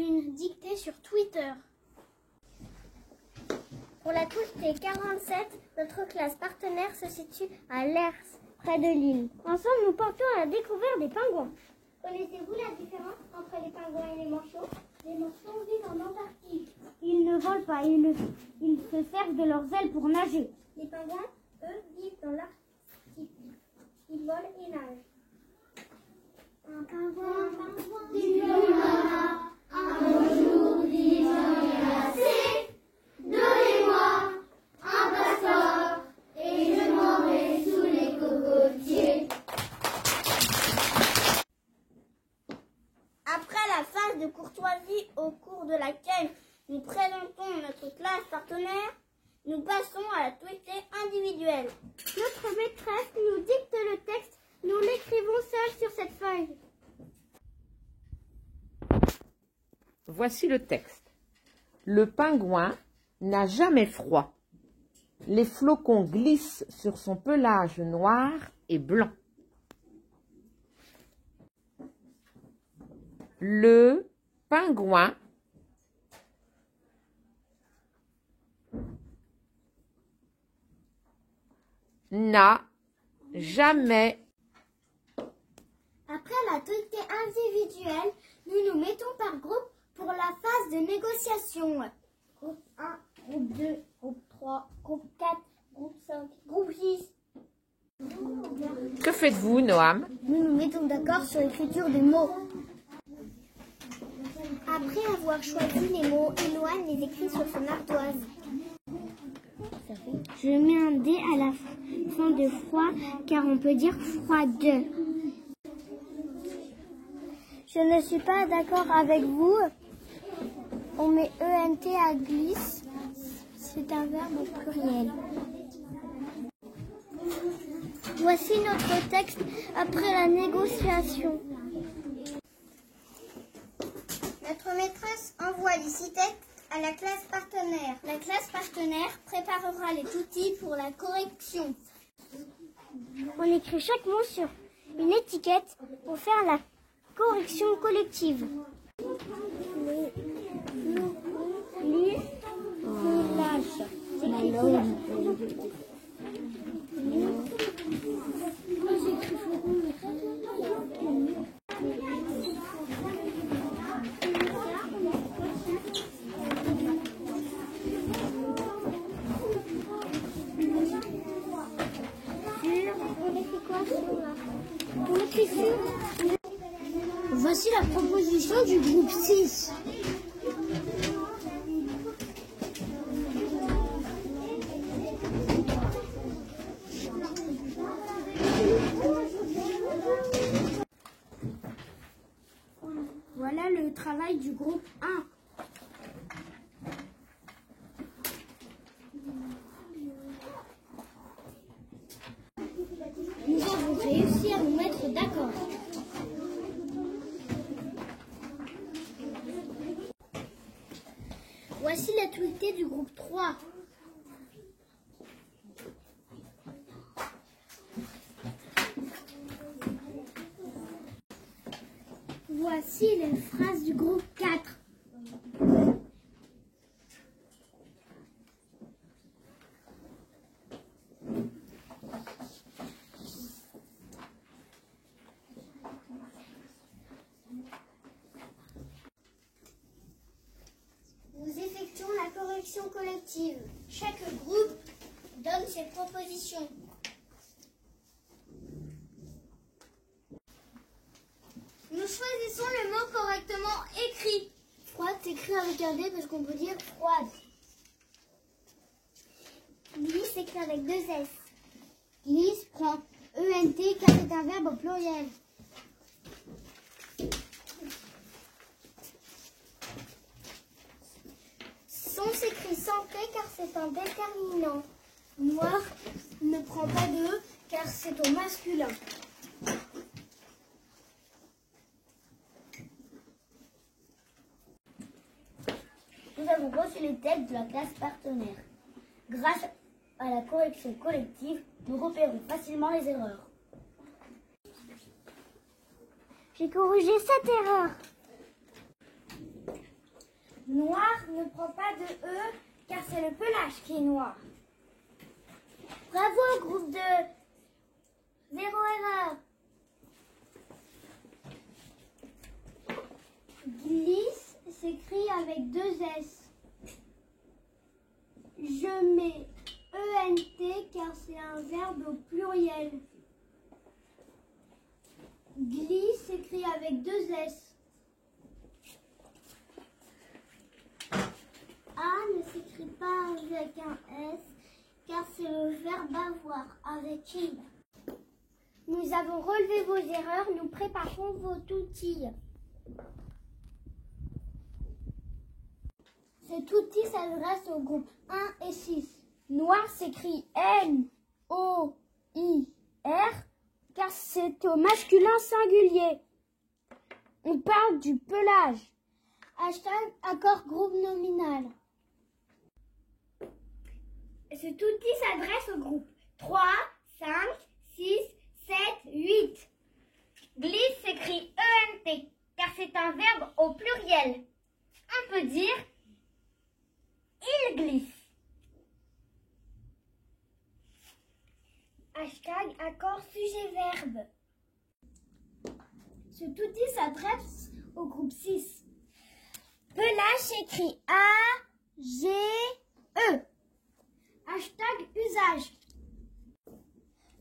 une dictée sur Twitter. Pour la dictée 47, notre classe partenaire se situe à Lers, près de Lille. Ensemble, nous partons à la découverte des pingouins. Connaissez-vous la différence entre les pingouins et les manchots? Les manchots vivent en Antarctique. Ils ne volent pas, ils se servent de leurs ailes pour nager. Les pingouins, eux, vivent dans l'Arctique. Ils volent et nagent. Un pingouin, du Luna, un beau jour, j'en ai assez. Donnez-moi un passeport et je m'en vais sous les cocotiers. Après la phase de courtoisie au cours de laquelle nous présentons notre classe partenaire, nous passons à la dictée individuelle. Notre maîtresse nous dicte le texte, nous l'écrivons seul sur cette feuille. Voici le texte. Le pingouin n'a jamais froid. Les flocons glissent sur son pelage noir et blanc. Le pingouin n'a jamais. Après la dictée individuelle, nous nous mettons par groupe pour la phase de négociation. Groupe 1, groupe 2, groupe 3, groupe 4, groupe 5, groupe 6. Que faites-vous, Noam? Nous nous mettons d'accord sur l'écriture des mots. Après avoir choisi les mots, Éloane les écrit sur son ardoise. Je mets un dé à la fin de froid, car on peut dire froide. Je ne suis pas d'accord avec vous. On met ENT à glisse. C'est un verbe au pluriel. Voici notre texte après la négociation. Notre maîtresse envoie les 6 textes à la classe partenaire. La classe partenaire préparera les outils pour la correction. On écrit chaque mot sur une étiquette pour faire la correction collective. Voici la proposition du groupe 6. Voilà le travail du groupe 1. Nous avons réussi à nous mettre d'accord. Voici l'activité du groupe 3. Voici les phrases du groupe 4. Nous effectuons la correction collective. Chaque groupe donne ses propositions. Nous choisissons le mot correctement écrit. Froide s'écrit avec un D parce qu'on peut dire froide. Glisse s'écrit avec 2 S. Glisse prend ENT car c'est un verbe au pluriel. Son s'écrit sans T car c'est un déterminant. Noir ne prend pas de E car c'est au masculin. Nous avons reçu les textes de la classe partenaire. Grâce à la correction collective, nous repérons facilement les erreurs. J'ai corrigé cette erreur. Noir ne prend pas de E car c'est le pelage qui est noir. Bravo au groupe 2. 0 erreur. Glisse s'écrit avec 2 S. Je mets ENT car c'est un verbe au pluriel. Glisse s'écrit avec 2 S. A ne s'écrit pas avec un S car c'est le verbe avoir avec il. Nous avons relevé vos erreurs, nous préparons vos outils. Cet outil s'adresse au groupe 1 et 6. Noir s'écrit N-O-I-R car c'est au masculin singulier. On parle du pelage. Hashtag accord groupe nominal. Cet outil s'adresse au groupe 3, 5, 6, 7, 8. Glisse s'écrit ENT car c'est un verbe au pluriel. On peut dire il glisse. Hashtag accord sujet-verbe. Cet outil s'adresse au groupe 6. Pelage s'écrit A-G-E. Hashtag usage.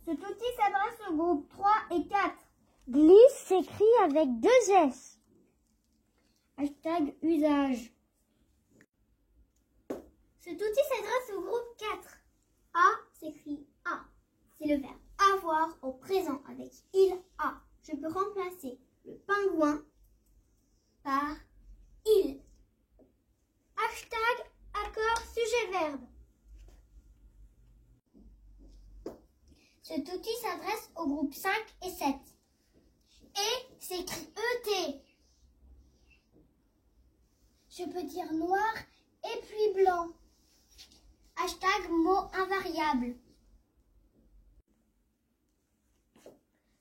Cet outil s'adresse au groupe 3 et 4. Glisse s'écrit avec 2 S. Hashtag usage. Cet outil s'adresse au groupe 4. A s'écrit A. C'est le verbe avoir au présent avec il a. Je peux remplacer le pingouin par il. Hashtag accord sujet-verbe. Cet outil s'adresse au groupe 5 et 7. Et s'écrit ET. Je peux dire noir et puis blanc. Hashtag mot invariable.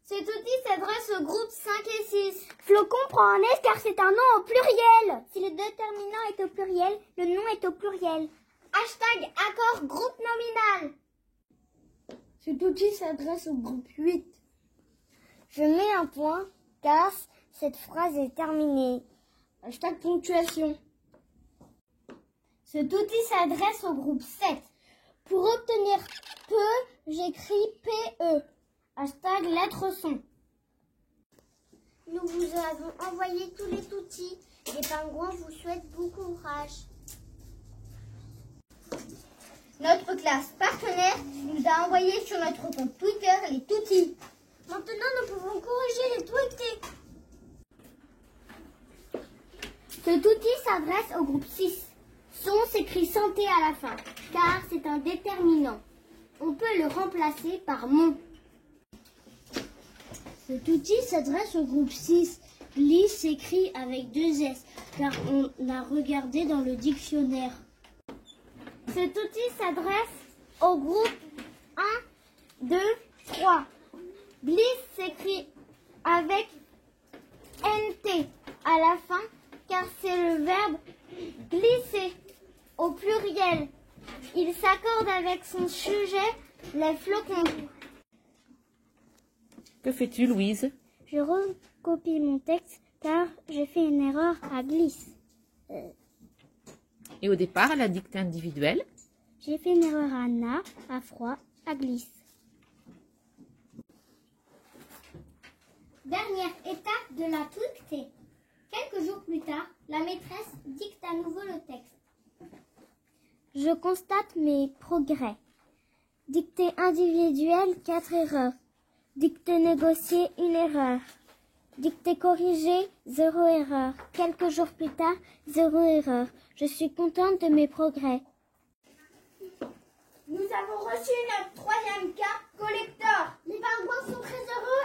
Cet outil s'adresse au groupe 5 et 6. Flocon prend un S car c'est un nom au pluriel. Si le déterminant est au pluriel, le nom est au pluriel. Hashtag accord groupe nominal. Cet outil s'adresse au groupe 8. Je mets un point car cette phrase est terminée. Hashtag ponctuation. Cet outil s'adresse au groupe 7. Pour obtenir peu, j'écris PE. Hashtag lettre son. Nous vous avons envoyé tous les outils. Les pingouins vous souhaitent bon courage. Notre classe partenaire nous a envoyé sur notre compte Twitter les toutis. Maintenant, nous pouvons corriger les tweetés. Cet outil s'adresse au groupe 6. Son s'écrit santé à la fin, car c'est un déterminant. On peut le remplacer par mon. Cet outil s'adresse au groupe 6. Glisse s'écrit avec 2 S, car on a regardé dans le dictionnaire. Cet outil s'adresse au groupe 1, 2, 3. Glisse s'écrit avec NT à la fin, car c'est le verbe glisser au pluriel. Il s'accorde avec son sujet, les flocons. Que fais-tu, Louise? Je recopie mon texte car j'ai fait une erreur à glisse. Et au départ, à la dictée individuelle? J'ai fait une erreur à na, à froid, à glisse. Dernière étape de la dictée. Quelques jours plus tard, la maîtresse dicte à nouveau le texte. Je constate mes progrès. Dictée individuelle, 4 erreurs. Dictée négociée, 1 erreur. Dictée corrigée, 0 erreur. Quelques jours plus tard, 0 erreur. Je suis contente de mes progrès. Nous avons reçu notre 3e cas collector. Les pingouins sont très heureux